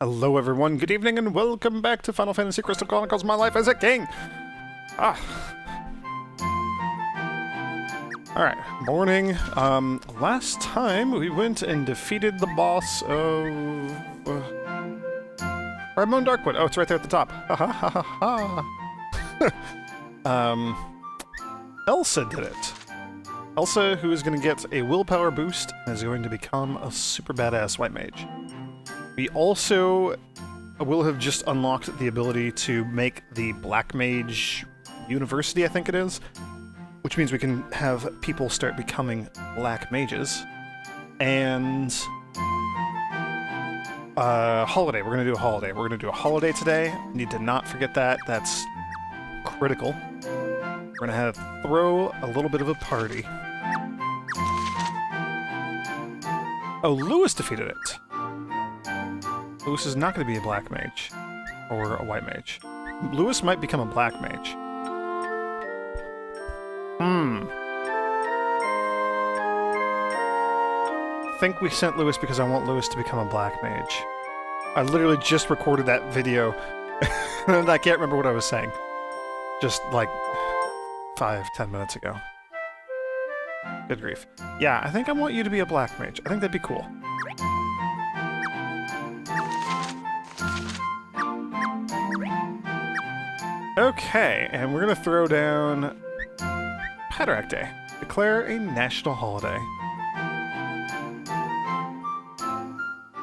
Hello everyone, good evening, and welcome back to Final Fantasy Crystal Chronicles, My Life as a King! Alright, morning. Last time we went and defeated the boss of... Ramon Darkwood. Oh, it's right there at the top. Ha ha ha ha ha! Elsa did it. Elsa, who is going to get a willpower boost, and is going to become a super badass white mage. We also will have just unlocked the ability to make the Black Mage University, I think it is, which means we can have people start becoming Black Mages. And holiday. We're going to do a holiday. We're going to do a holiday today. Need to not forget that. That's critical. We're going to throw a little bit of a party. Oh, Lewis defeated it. Lewis is not going to be a black mage. Or a white mage. Lewis might become a black mage. I think we sent Lewis because I want Lewis to become a black mage. I literally just recorded that video, and I can't remember what I was saying. Just like 5-10 minutes ago. Good grief. Yeah, I think I want you to be a black mage. I think that'd be cool. Okay, and we're gonna throw down Patrick Day. Declare a national holiday.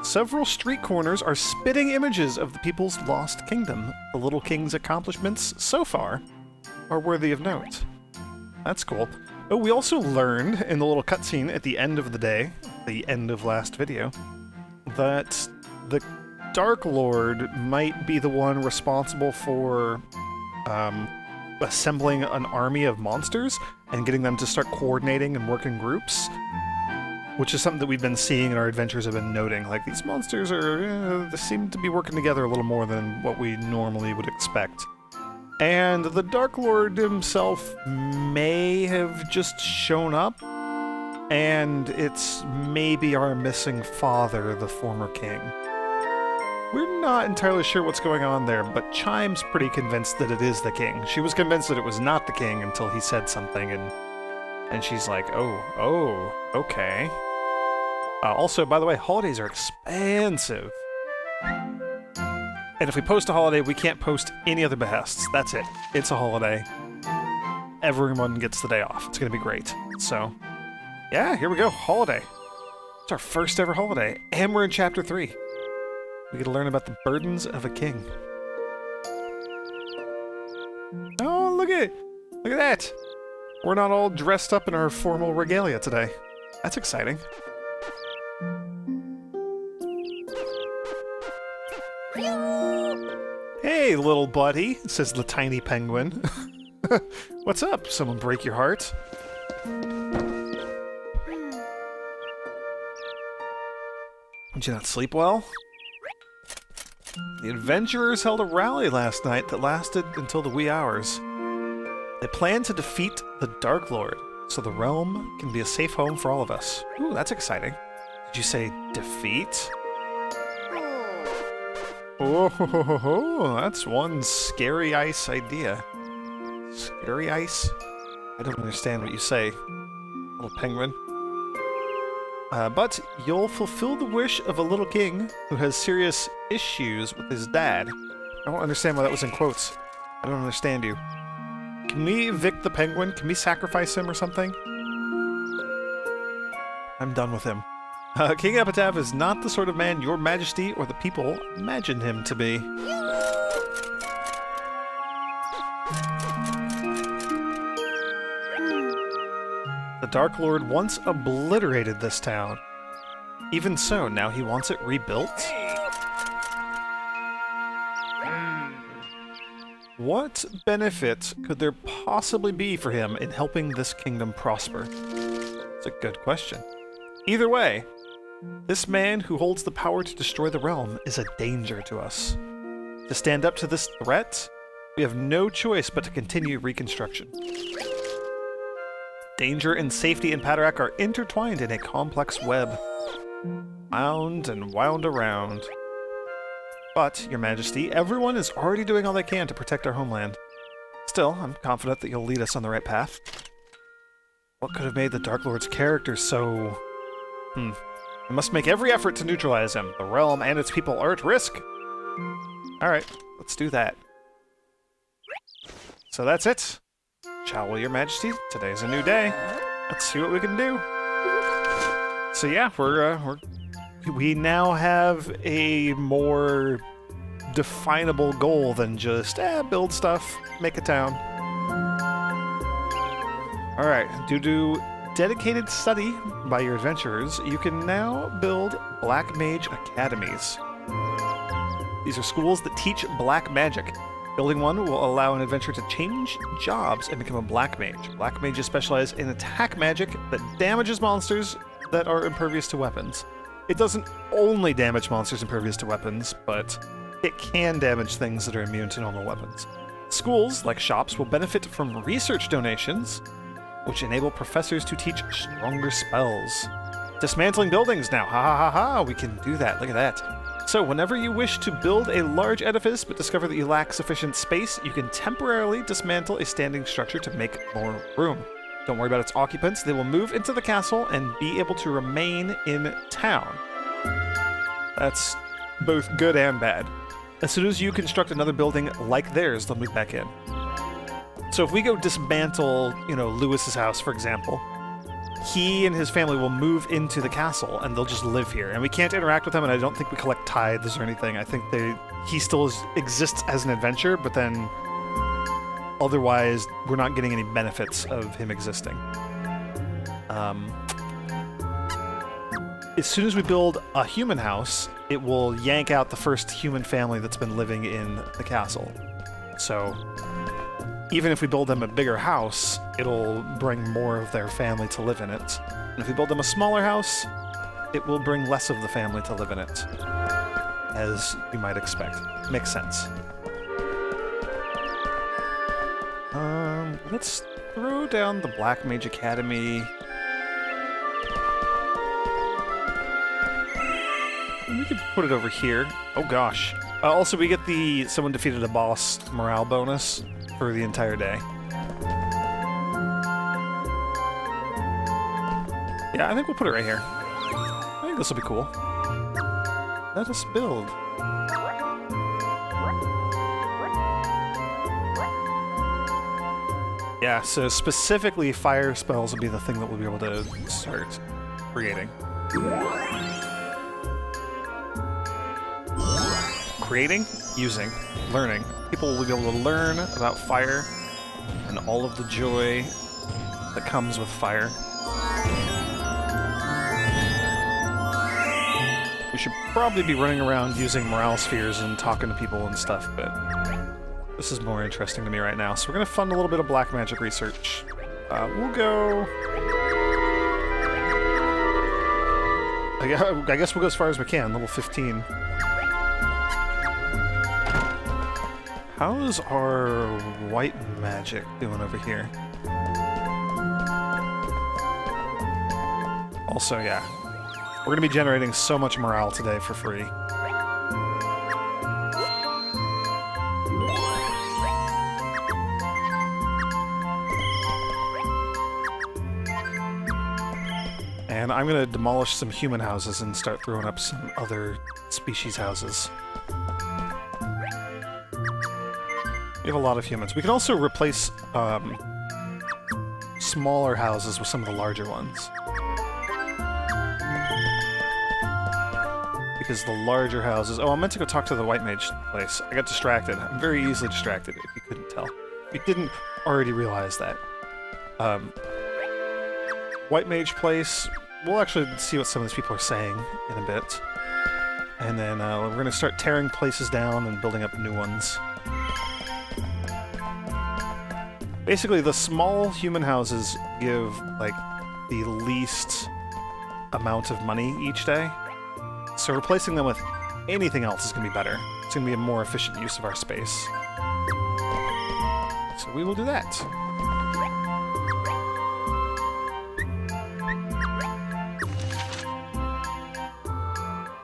Several street corners are spitting images of the people's lost kingdom. The little king's accomplishments so far are worthy of note. That's cool. Oh, we also learned in the little cutscene at the end of the day, the end of last video, that the Dark Lord might be the one responsible for assembling an army of monsters and getting them to start coordinating and work in groups, which is something that we've been seeing in our adventures have been noting. Like, these monsters are, they seem to be working together a little more than what we normally would expect. And the Dark Lord himself may have just shown up, and it's maybe our missing father, the former king. We're not entirely sure what's going on there, but Chime's pretty convinced that it is the king. She was convinced that it was not the king until he said something, and she's like, oh, okay. Also, by the way, holidays are expensive. And if we post a holiday, we can't post any other behests. That's it. It's a holiday. Everyone gets the day off. It's going to be great. So, yeah, here we go. Holiday. It's our first ever holiday. And we're in Chapter 3. We get to learn about the burdens of a king. Oh, look at that! We're not all dressed up in our formal regalia today. That's exciting. Hey, little buddy, says the tiny penguin. What's up? Someone break your heart? Did you not sleep well? The adventurers held a rally last night that lasted until the wee hours. They planned to defeat the Dark Lord, so the realm can be a safe home for all of us. Ooh, that's exciting. Did you say defeat? Oh, that's one scary ice idea. Scary ice? I don't understand what you say, little penguin. But you'll fulfill the wish of a little king who has serious issues with his dad. I don't understand why that was in quotes. I don't understand you. Can we evict the penguin? Can we sacrifice him or something? I'm done with him. King Epitaph is not the sort of man your majesty or the people imagined him to be. The Dark Lord once obliterated this town. Even so, now he wants it rebuilt? What benefit could there possibly be for him in helping this kingdom prosper? It's a good question. Either way, this man who holds the power to destroy the realm is a danger to us. To stand up to this threat, we have no choice but to continue reconstruction. Danger and safety in Patrick are intertwined in a complex web. Wound and wound around. But, Your Majesty, everyone is already doing all they can to protect our homeland. Still, I'm confident that you'll lead us on the right path. What could have made the Dark Lord's character so... We must make every effort to neutralize him. The realm and its people are at risk. Alright, let's do that. So that's it. Shall we, Your Majesty? Today's a new day. Let's see what we can do. So yeah, we now have a more definable goal than just, build stuff, make a town. Alright, due to dedicated study by your adventurers, you can now build Black Mage Academies. These are schools that teach black magic. Building one will allow an adventurer to change jobs and become a Black Mage. Black Mages specialize in attack magic that damages monsters that are impervious to weapons. It doesn't only damage monsters impervious to weapons, but it can damage things that are immune to normal weapons. Schools, like shops, will benefit from research donations, which enable professors to teach stronger spells. Dismantling buildings now, ha ha ha ha, we can do that, look at that. So whenever you wish to build a large edifice but discover that you lack sufficient space, you can temporarily dismantle a standing structure to make more room. Don't worry about its occupants, they will move into the castle and be able to remain in town. That's both good and bad. As soon as you construct another building like theirs, they'll move back in. So if we go dismantle, Lewis's house, for example, he and his family will move into the castle and they'll just live here. And we can't interact with them, and I don't think we collect tithes or anything. I think he still exists as an adventurer, but then otherwise we're not getting any benefits of him existing. As soon as we build a human house, it will yank out the first human family that's been living in the castle. So even if we build them a bigger house, it'll bring more of their family to live in it. And if we build them a smaller house, it will bring less of the family to live in it. As you might expect. Makes sense. Let's throw down the Black Mage Academy. We could put it over here. Oh gosh. Also, we get the someone defeated a boss morale bonus for the entire day. Yeah, I think we'll put it right here. I think this will be cool. Let us build. Yeah, so specifically fire spells will be the thing that we'll be able to start creating. Creating, using, learning. People will be able to learn about fire and all of the joy that comes with fire. We should probably be running around using morale spheres and talking to people and stuff, but this is more interesting to me right now. So we're going to fund a little bit of black magic research. We'll go... I guess we'll go as far as we can, level 15. How's our white magic doing over here? Also, yeah. We're going to be generating so much morale today for free. And I'm going to demolish some human houses and start throwing up some other species houses. We have a lot of humans. We can also replace smaller houses with some of the larger ones. Because the larger houses... Oh, I meant to go talk to the White Mage place. I got distracted. I'm very easily distracted, if you couldn't tell. If you didn't already realize that. White Mage place... We'll actually see what some of these people are saying in a bit. And then we're going to start tearing places down and building up new ones. Basically, the small human houses give, like, the least amount of money each day. So replacing them with anything else is going to be better. It's going to be a more efficient use of our space. So we will do that.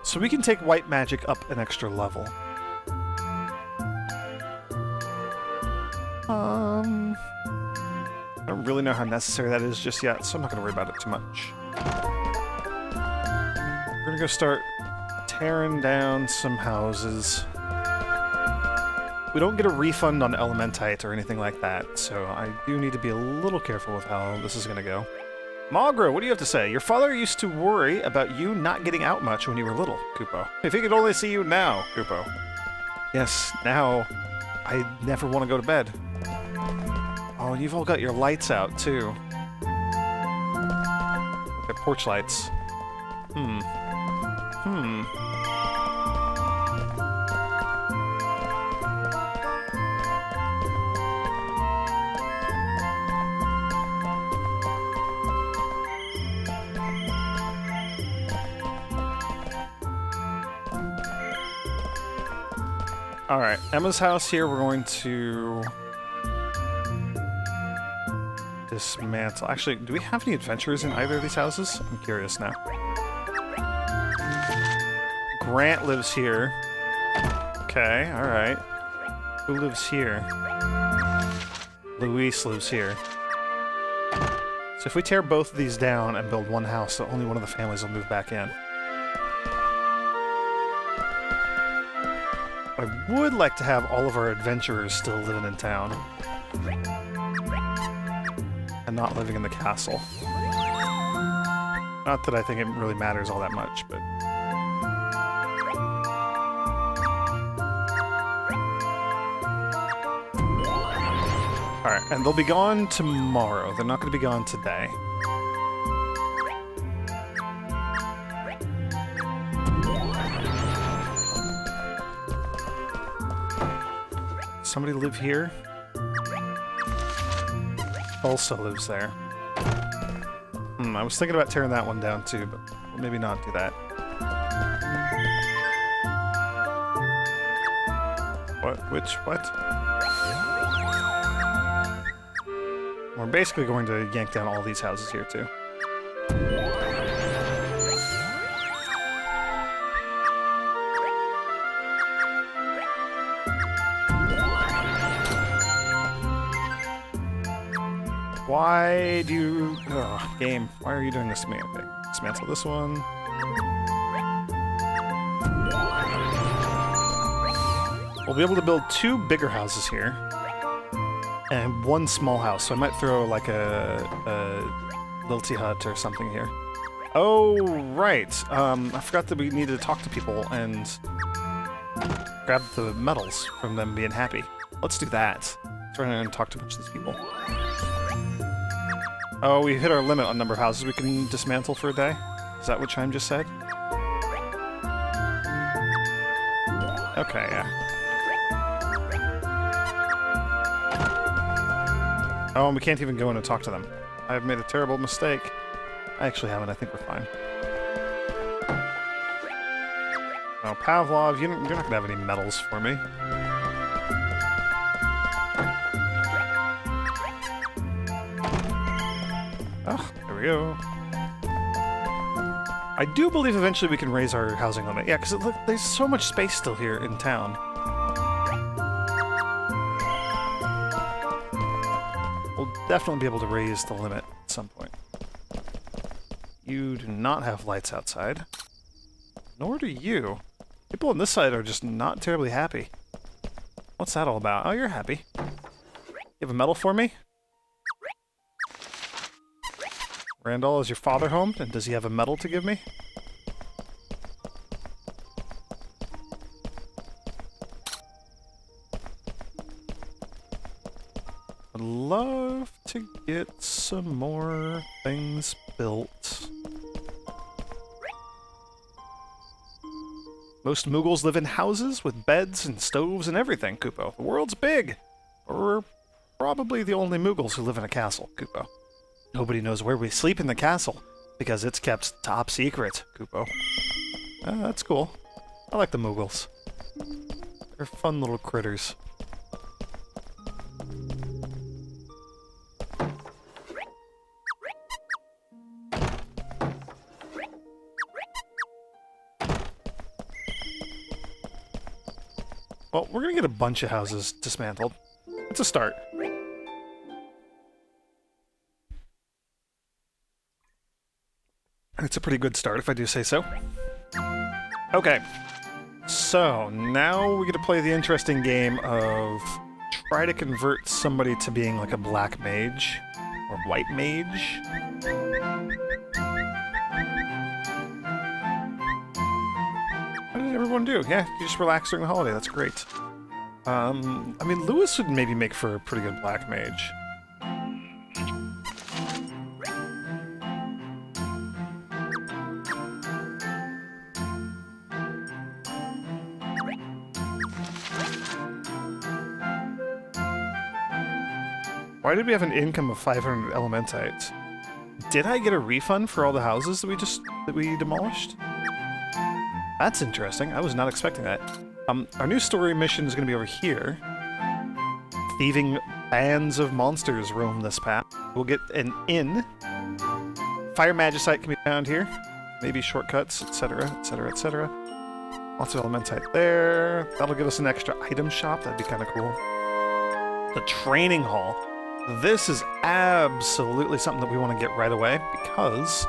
So we can take white magic up an extra level. I don't really know how necessary that is just yet, so I'm not going to worry about it too much. We're going to go start tearing down some houses. We don't get a refund on Elementite or anything like that, so I do need to be a little careful with how this is going to go. Magra, what do you have to say? Your father used to worry about you not getting out much when you were little, Kupo. If he could only see you now, Kupo. Yes, now I never want to go to bed. Oh, and you've all got your lights out, too. The porch lights. Alright, Emma's house here, we're going to dismantle. Actually, do we have any adventurers in either of these houses? I'm curious now. Grant lives here. Okay, alright. Who lives here? Luis lives here. So if we tear both of these down and build one house, only one of the families will move back in. I would like to have all of our adventurers still living in town. And not living in the castle. Not that I think it really matters all that much, but... Alright, and they'll be gone tomorrow. They're not going to be gone today. Somebody live here? Also lives there. I was thinking about tearing that one down too, but we'll maybe not do that. What? Which? What? We're basically going to yank down all these houses here too. Why do you... Ugh, game. Why are you doing this to me? Okay, dismantle this one. We'll be able to build 2 bigger houses here. And 1 small house, so I might throw like a Lilty hut or something here. Oh, right. I forgot that we needed to talk to people and grab the medals from them being happy. Let's do that. Let's run in and talk to a bunch of these people. Oh, we hit our limit on number of houses we can dismantle for a day? Is that what Chime just said? Okay, yeah. Oh, and we can't even go in and talk to them. I've made a terrible mistake. I actually haven't. I think we're fine. Oh, Pavlov, you're not going to have any medals for me. Oh, there we go. I do believe eventually we can raise our housing limit. Yeah, because look, there's so much space still here in town. We'll definitely be able to raise the limit at some point. You do not have lights outside. Nor do you. People on this side are just not terribly happy. What's that all about? Oh, you're happy. You have a medal for me? Randall, is your father home? And does he have a medal to give me? I'd love to get some more things built. Most Mughals live in houses with beds and stoves and everything, Kupo. The world's big. We're probably the only Mughals who live in a castle, Kupo. Nobody knows where we sleep in the castle, because it's kept top secret, Kupo. That's cool. I like the Mughals. They're fun little critters. Well, we're gonna get a bunch of houses dismantled. It's a start. It's a pretty good start, if I do say so. Okay, so now we get to play the interesting game of try to convert somebody to being like a black mage or white mage. What did everyone do? Yeah, you just relax during the holiday. That's great. I mean, Lewis would maybe make for a pretty good black mage. Why did we have an income of 500 elementites? Did I get a refund for all the houses that we demolished? That's interesting. I was not expecting that. Our new story mission is going to be over here. Thieving bands of monsters roam this path. We'll get an inn. Fire magicite can be found here. Maybe shortcuts, etc., etc., etc. Lots of elementite there. That'll give us an extra item shop. That'd be kind of cool. The training hall. This is absolutely something that we want to get right away because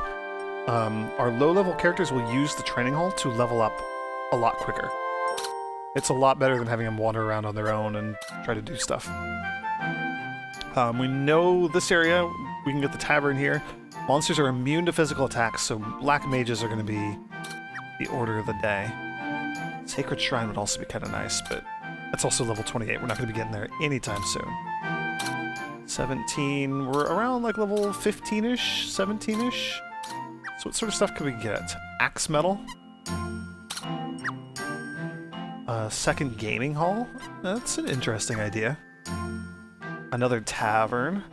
our low-level characters will use the training hall to level up a lot quicker. It's a lot better than having them wander around on their own and try to do stuff. We know this area. We can get the tavern here. Monsters are immune to physical attacks, so black mages are going to be the order of the day. Sacred Shrine would also be kind of nice, but that's also level 28. We're not going to be getting there anytime soon. 17, we're around like level 15-ish, 17-ish. So what sort of stuff could we get? Axe metal. Second gaming hall? That's an interesting idea. Another tavern.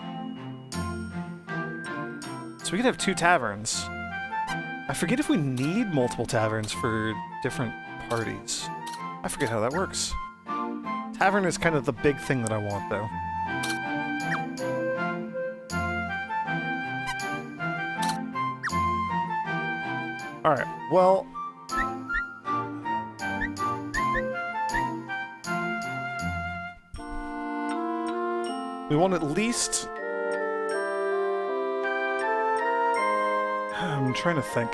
So we could have 2 taverns. I forget if we need multiple taverns for different parties. I forget how that works. Tavern is kind of the big thing that I want, though. Alright, well... we want at least... I'm trying to think.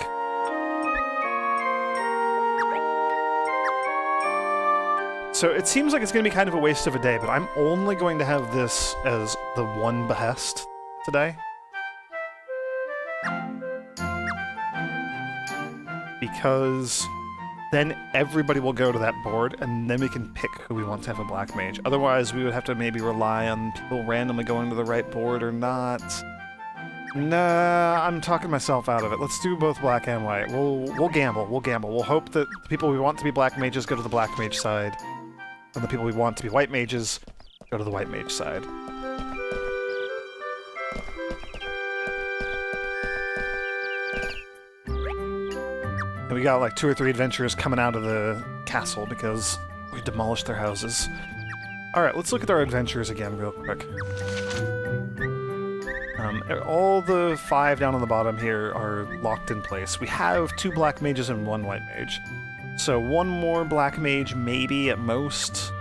So it seems like it's going to be kind of a waste of a day, but I'm only going to have this as the one behest today. Because then everybody will go to that board, and then we can pick who we want to have a black mage. Otherwise, we would have to maybe rely on people randomly going to the right board or not. Nah, I'm talking myself out of it. Let's do both black and white. We'll gamble. We'll hope that the people we want to be black mages go to the black mage side, and the people we want to be white mages go to the white mage side. And we got like 2 or 3 adventurers coming out of the castle because we demolished their houses. Alright, let's look at our adventurers again real quick. All the 5 down on the bottom here are locked in place. We have 2 black mages and 1 white mage. So 1 more black mage, maybe at most.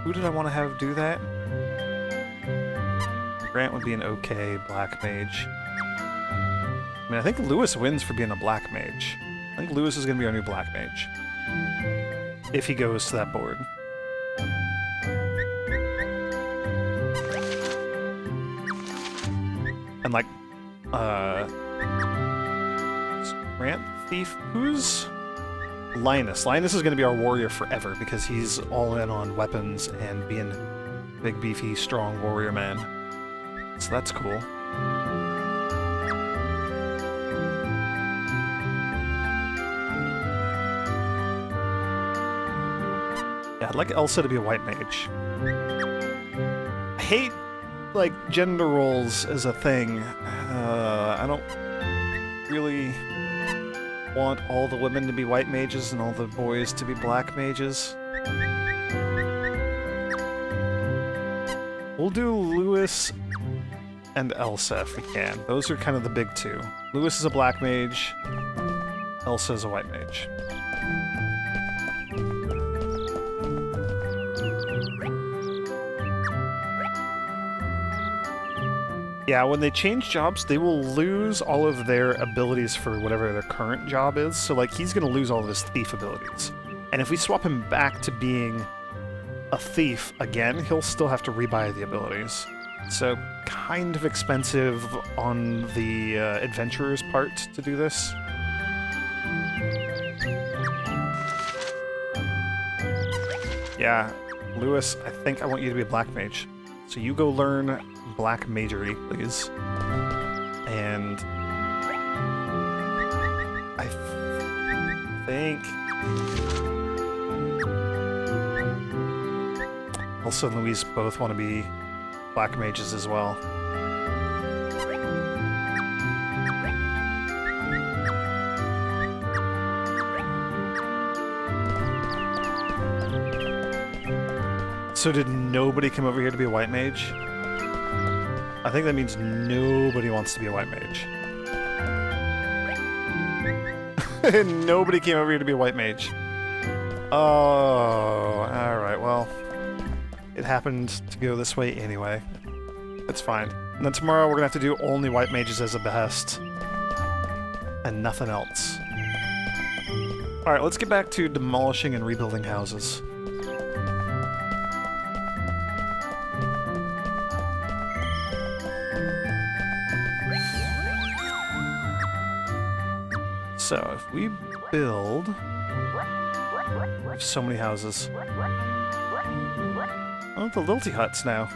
Who did I want to have do that? Grant would be an okay black mage. I mean, I think Lewis wins for being a black mage. I think Lewis is going to be our new black mage. If he goes to that board. And like, Grant Thief, who's Linus? Linus is going to be our warrior forever because he's all in on weapons and being a big, beefy, strong warrior man. So that's cool. Yeah, I'd like Elsa to be a white mage. I hate, like, gender roles as a thing. I don't really want all the women to be white mages and all the boys to be black mages. We'll do Lewis and Elsa if we can. Those are kind of the big 2. Lewis is a black mage. Elsa is a white mage. Yeah, when they change jobs, they will lose all of their abilities for whatever their current job is. So, like, he's going to lose all of his thief abilities. And if we swap him back to being a thief again, he'll still have to rebuy the abilities. So, kind of expensive on the adventurer's part to do this. Yeah, Lewis, I think I want you to be a black mage. So you go learn black magery, please. And I think Elsa and Louise both want to be black mages as well. So did nobody come over here to be a white mage? I think that means nobody wants to be a white mage. Nobody came over here to be a white mage. Oh, alright, well. It happened to go this way anyway. It's fine. And then tomorrow we're gonna have to do only white mages as a behest. And nothing else. Alright, let's get back to demolishing and rebuilding houses. So, if we build... We have so many houses. Oh, the Lilty huts now.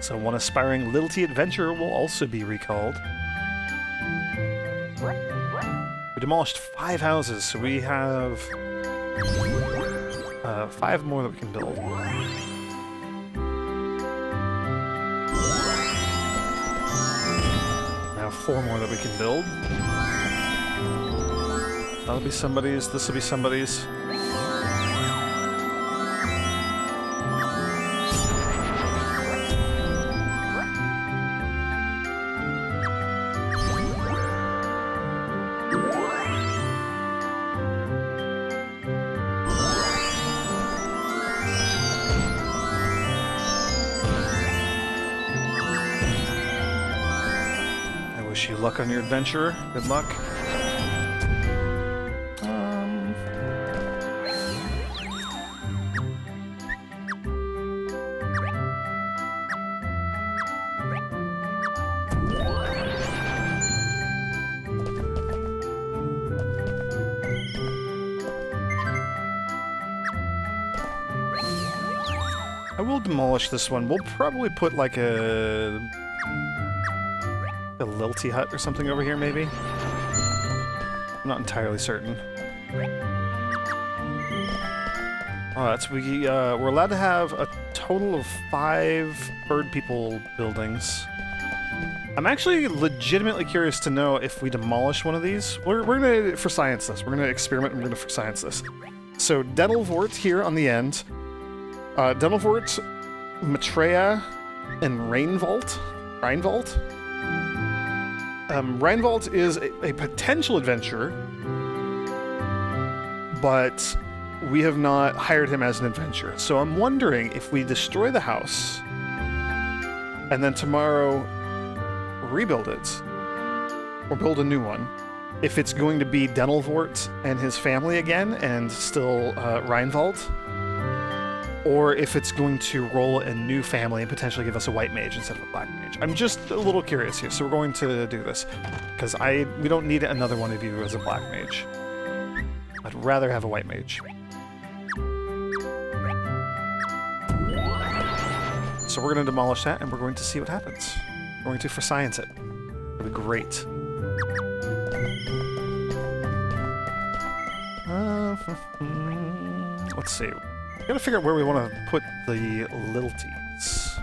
So one aspiring Lilty adventurer will also be recalled. We demolished 5 houses, so we have 5 more that we can build. Now 4 more that we can build. That'll be somebody's, this will be somebody's. I wish you luck on your adventure. Good luck. I will demolish this one. We'll probably put like a Lilty hut or something over here, maybe? I'm not entirely certain. Oh, that's we're allowed to have a total of 5 bird people buildings. I'm actually legitimately curious to know if we demolish one of these. We're gonna for science this. We're gonna experiment and we're gonna for science this. So Denelvort here on the end. Denelvort, Maitreya, and Reinvolt. Reinvolt is a potential adventurer, but we have not hired him as an adventurer. So I'm wondering if we destroy the house and then tomorrow rebuild it or build a new one, if it's going to be Denelvort and his family again and still Reinvolt, or if it's going to roll a new family and potentially give us a white mage instead of a black mage. I'm just a little curious here, so we're going to do this. Because we don't need another one of you as a black mage. I'd rather have a white mage. So we're going to demolish that, and we're going to see what happens. We're going to for science it. It'll be great. Let's see. Gotta figure out where we want to put the Lilties.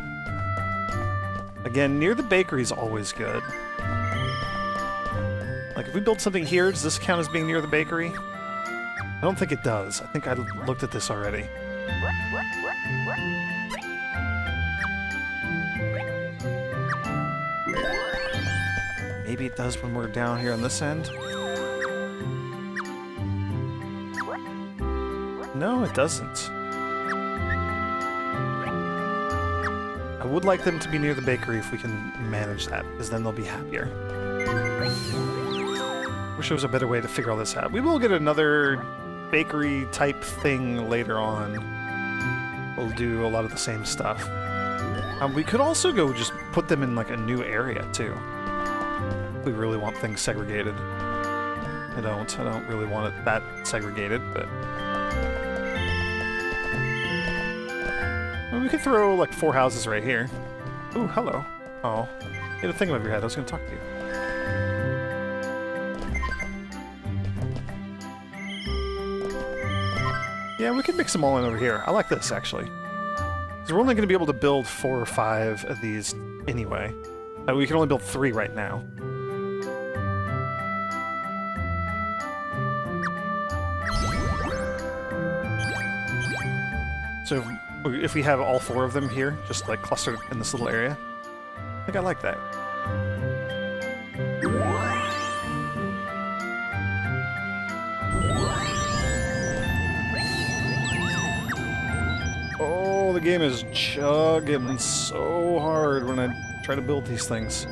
Again, near the bakery is always good. Like, if we build something here, does this count as being near the bakery? I don't think it does. I think I looked at this already. Maybe it does when we're down here on this end. No, it doesn't. I would like them to be near the bakery if we can manage that, because then they'll be happier. Wish there was a better way to figure all this out. We will get another bakery-type thing later on. We'll do a lot of the same stuff. We could also go just put them in, like, a new area, too. If we really want things segregated. I don't really want it that segregated, but... Well, we could throw, like, 4 houses right here. Ooh, hello. Oh, you had a thing above your head. I was going to talk to you. Yeah, we could mix them all in over here. I like this, actually. Because we're only going to be able to build 4 or 5 of these anyway. We can only build 3 right now. So if we have all 4 of them here, just like clustered in this little area, I think I like that. Oh, the game is chugging so hard when I try to build these things.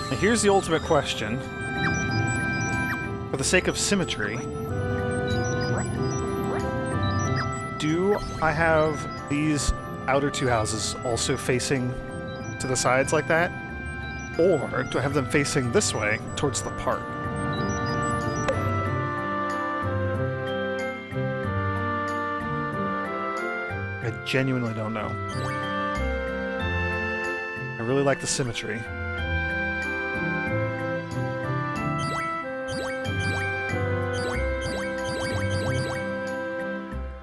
Now here's the ultimate question. For the sake of symmetry, do I have these outer 2 houses also facing to the sides like that? Or do I have them facing this way, towards the park? I genuinely don't know. I really like the symmetry.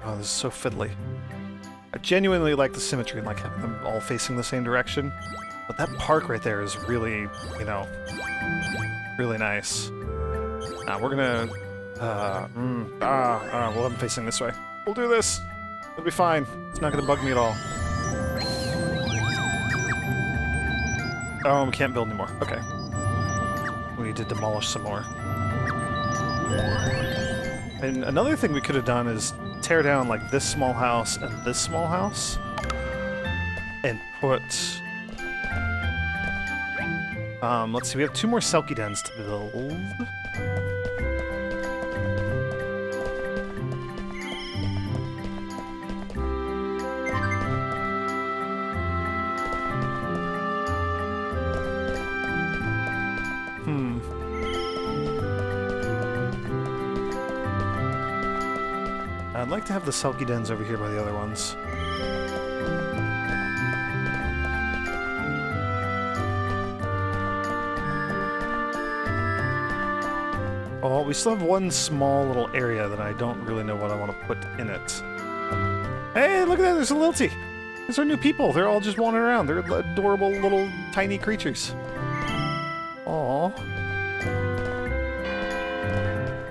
Oh, this is so fiddly. I genuinely like the symmetry and like having them all facing the same direction. But that park right there is really, you know, really nice. We're gonna, we'll have them facing this way. We'll do this. It'll be fine. It's not gonna bug me at all. Oh, we can't build anymore. Okay. We need to demolish some more. And another thing we could have done is tear down, like, this small house and this small house. And put... let's see, we have 2 more Selkie dens to build. I'd like to have the Selkie dens over here by the other ones. Oh, we still have one small little area that I don't really know what I want to put in it. Hey, look at that! There's a Lilty! These are new people! They're all just wandering around. They're adorable little tiny creatures. Aww.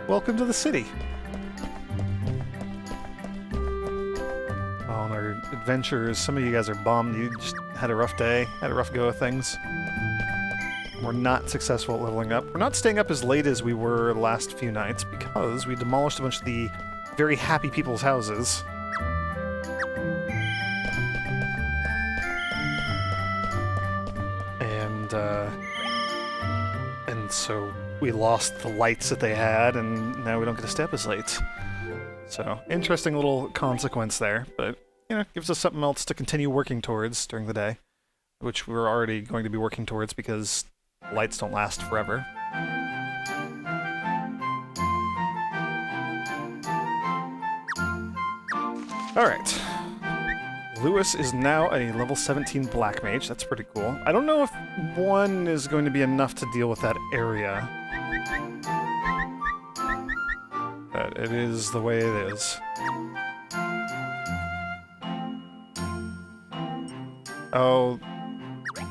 Welcome to the city. Oh, and our adventures. Some of you guys are bummed. You just had a rough day, had a rough go of things. We're not successful at leveling up. We're not staying up as late as we were the last few nights because we demolished a bunch of the very happy people's houses. And so we lost the lights that they had, and now we don't get to stay up as late. So, interesting little consequence there, but, you know, gives us something else to continue working towards during the day, which we're already going to be working towards because lights don't last forever. Alright. Lewis is now a level 17 Black Mage. That's pretty cool. I don't know if 1 is going to be enough to deal with that area. But it is the way it is. Oh...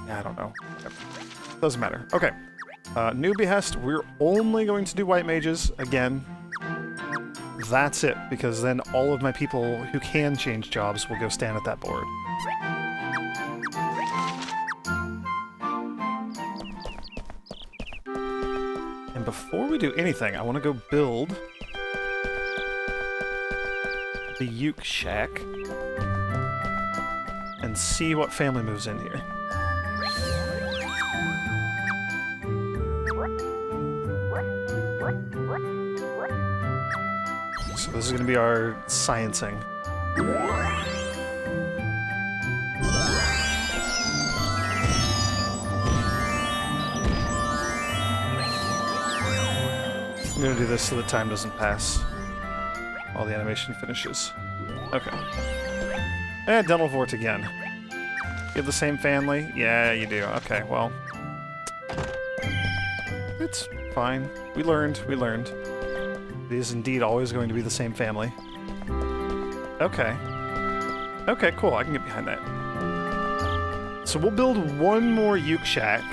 I don't know. Doesn't matter. Okay. New behest, we're only going to do white mages again. That's it, because then all of my people who can change jobs will go stand at that board. And before we do anything, I want to go build the Uke Shack and see what family moves in here. So this is going to be our sciencing. I'm going to do this so the time doesn't pass while the animation finishes. Okay. And Dental Vort again. You have the same family? Yeah, you do. Okay, well. It's fine. We learned. It is indeed always going to be the same family. Okay. Okay, cool. I can get behind that. So we'll build one more Uke Shack.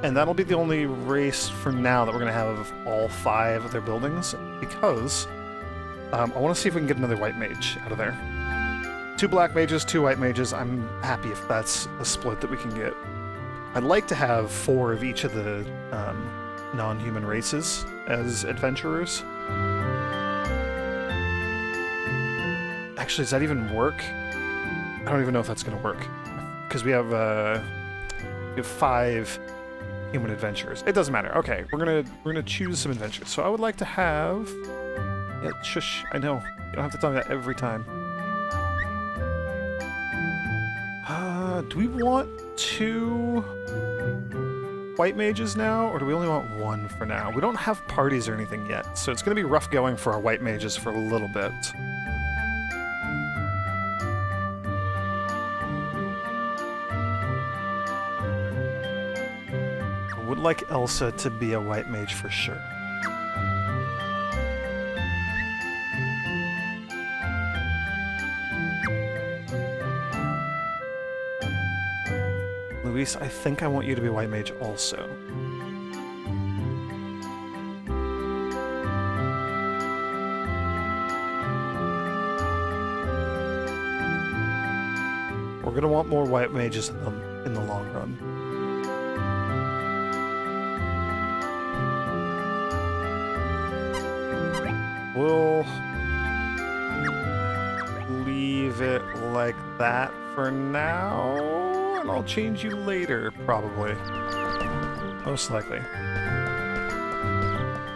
And that'll be the only race for now that we're going to have of all 5 of their buildings, because I want to see if we can get another white mage out of there. 2 black mages, 2 white mages. I'm happy if that's a split that we can get. I'd like to have 4 of each of the non-human races as adventurers. Actually, does that even work? I don't even know if that's going to work, because we have 5 human adventurers. It doesn't matter. Okay, we're gonna choose some adventures. So I would like to have. Yeah, shush. I know you don't have to tell me that every time. Do we want 2 white mages now, or do we only want 1 for now? We don't have parties or anything yet, so it's gonna be rough going for our white mages for a little bit. Would like Elsa to be a white mage for sure. Luis, I think I want you to be a white mage also. We're gonna want more white mages in the long run. We'll leave it like that for now, and I'll change you later, probably. Most likely.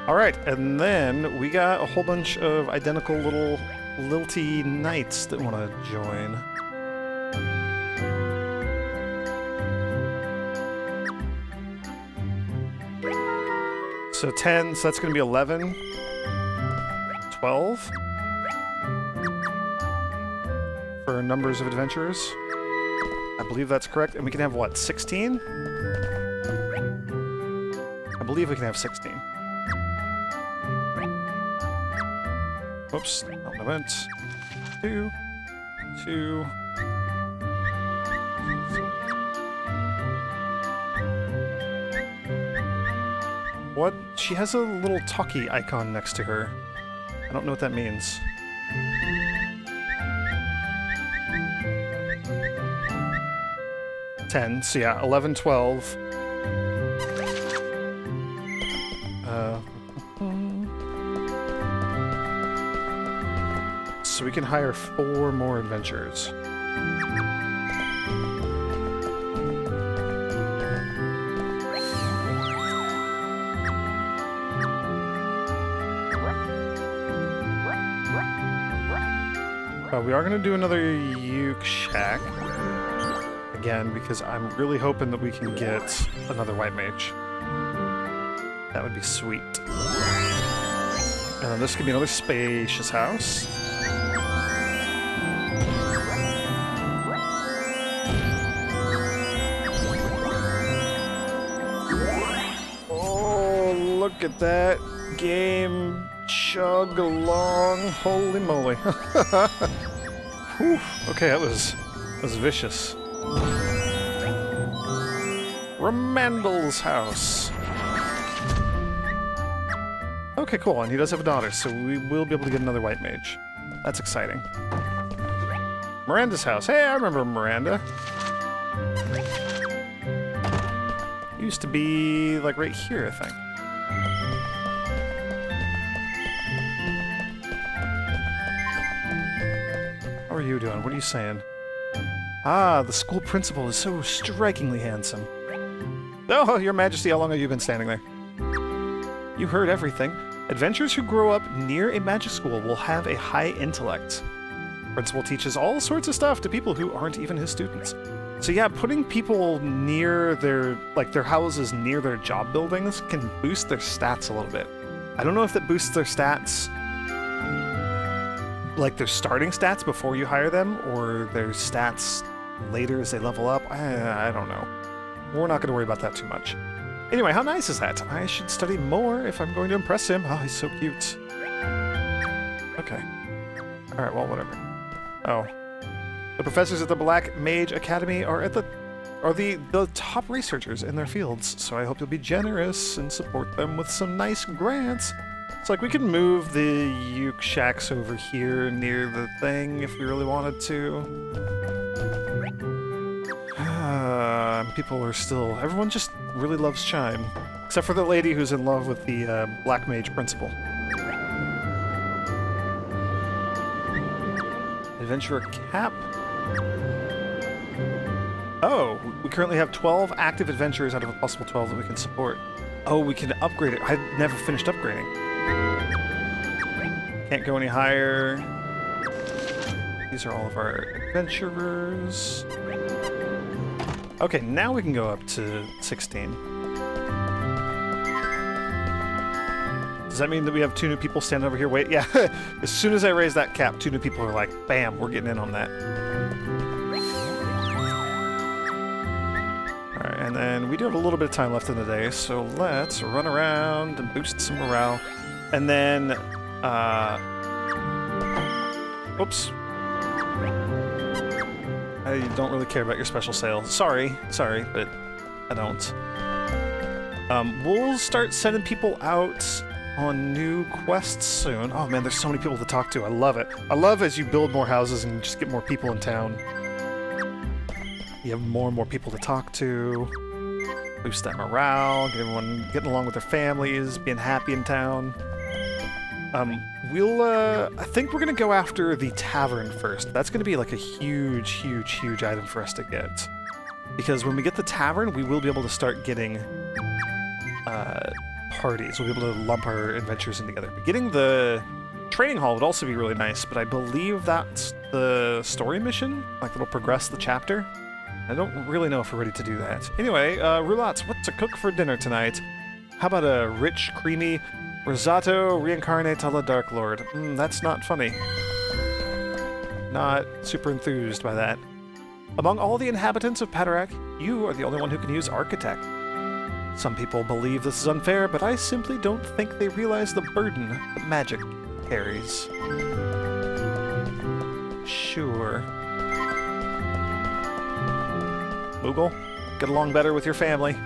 Alright, and then we got a whole bunch of identical little lilty knights that want to join. So 10, so that's going to be 11. 12 for numbers of adventurers. I believe that's correct. And we can have what, 16? I believe we can have 16. Oops, not what I meant. 2, 2. What? She has a little talkie icon next to her. I don't know what that means. $10, so yeah, 11, 12. So we can hire 4 more adventurers. We are going to do another Uke Shack. Again, because I'm really hoping that we can get another white mage. That would be sweet. And then this could be another spacious house. Oh, look at that game chug along. Holy moly. Whew. Okay, that was vicious. Ramandal's house. Okay, cool, and he does have a daughter, so we will be able to get another white mage. That's exciting. Miranda's house. Hey, I remember Miranda. used to be, like, right here, I think. How are you doing? What are you saying? Ah, the school principal is so strikingly handsome. Oh, Your Majesty, how long have you been standing there? You heard everything. Adventurers who grow up near a magic school will have a high intellect. Principal teaches all sorts of stuff to people who aren't even his students. So yeah, putting people near their houses near their job buildings can boost their stats a little bit. I don't know if that boosts their stats, like their starting stats before you hire them, or their stats later as they level up. I don't know. We're not going to worry about that too much. Anyway, how nice is that? I should study more if I'm going to impress him. Oh, he's so cute. Okay. Alright, well, whatever. Oh. The professors at the Black Mage Academy are the top researchers in their fields, so I hope you'll be generous and support them with some nice grants. It's like we could move the Uke Shacks over here near the thing if we really wanted to. People are still... Everyone just really loves Chime. Except for the lady who's in love with the Black Mage principal. Adventurer Cap. Oh, we currently have 12 active adventurers out of a possible 12 that we can support. Oh, we can upgrade it. I never finished upgrading. Can't go any higher. These are all of our adventurers. Okay, now we can go up to 16. Does that mean that we have 2 new people standing over here? Wait, yeah. As soon as I raise that cap, 2 new people are like, bam, we're getting in on that. Alright, and then we do have a little bit of time left in the day, so let's run around and boost some morale. And then, oops. I don't really care about your special sale. Sorry, but I don't. We'll start sending people out on new quests soon. Oh man, there's so many people to talk to. I love it. I love as you build more houses and just get more people in town. You have more and more people to talk to. Boost that morale, get everyone getting along with their families, being happy in town. I think we're gonna go after the tavern first. That's gonna be like a huge item for us to get. Because when we get the tavern, we will be able to start getting parties. We'll be able to lump our adventures in together. But getting the training hall would also be really nice, but I believe that's the story mission? Like it'll progress the chapter? I don't really know if we're ready to do that. Anyway, Roulottes, what to cook for dinner tonight? How about a rich, creamy risotto reincarnate a la Dark Lord? That's not funny. Not super enthused by that. Among all the inhabitants of Padarak, you are the only one who can use Architect. Some people believe this is unfair, but I simply don't think they realize the burden that magic carries. Sure. Moogle, get along better with your family.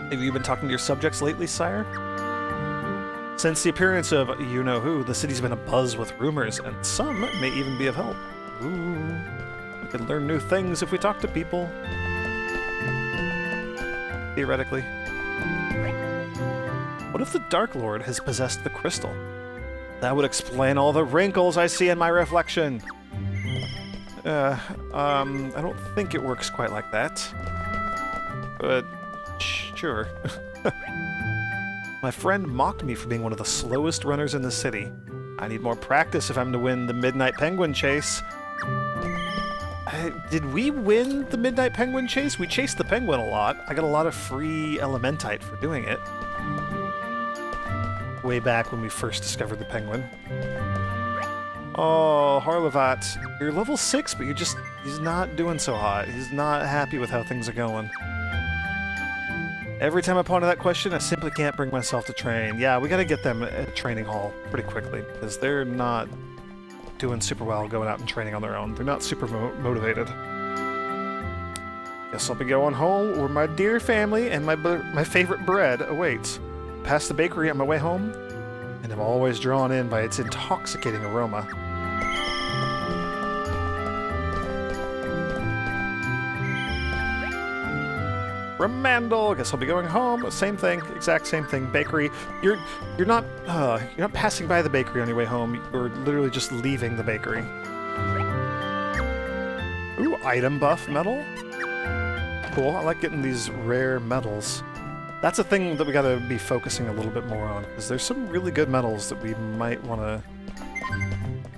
Have you been talking to your subjects lately, sire? Since the appearance of you-know-who, the city's been abuzz with rumors, and some may even be of help. Ooh, we can learn new things if we talk to people. Theoretically. What if the Dark Lord has possessed the crystal? That would explain all the wrinkles I see in my reflection. I don't think it works quite like that. But, sure. My friend mocked me for being one of the slowest runners in the city. I need more practice if I'm to win the Midnight Penguin Chase. Did we win the Midnight Penguin Chase? We chased the penguin a lot. I got a lot of free elementite for doing it. Way back when we first discovered the penguin. Oh, Harlevat, you're level 6, but he's not doing so hot. He's not happy with how things are going. Every time I ponder that question, I simply can't bring myself to train. Yeah, we gotta get them at a training hall pretty quickly, because they're not doing super well going out and training on their own. They're not super motivated. Guess I'll be going home where my dear family and my favorite bread awaits. Past the bakery on my way home, and I'm always drawn in by its intoxicating aroma. Remandel, guess I'll be going home. Same thing, exact same thing. Bakery. You're not passing by the bakery on your way home. You're literally just leaving the bakery. Ooh, item buff medal. Cool. I like getting these rare medals. That's a thing that we gotta be focusing a little bit more on, because there's some really good medals that we might want to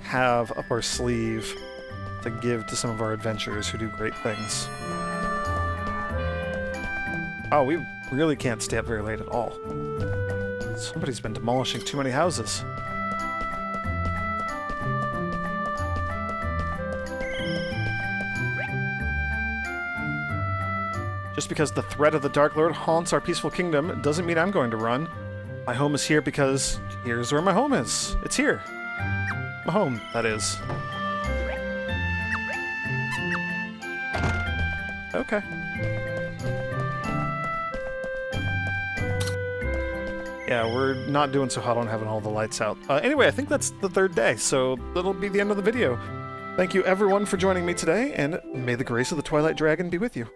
have up our sleeve to give to some of our adventurers who do great things. Oh, we really can't stay up very late at all. Somebody's been demolishing too many houses. Just because the threat of the Dark Lord haunts our peaceful kingdom doesn't mean I'm going to run. My home is here because here's where my home is. It's here. My home, that is. Okay. Yeah, we're not doing so hot on having all the lights out. Anyway, I think that's the third day, so that'll be the end of the video. Thank you everyone for joining me today, and may the grace of the Twilight Dragon be with you.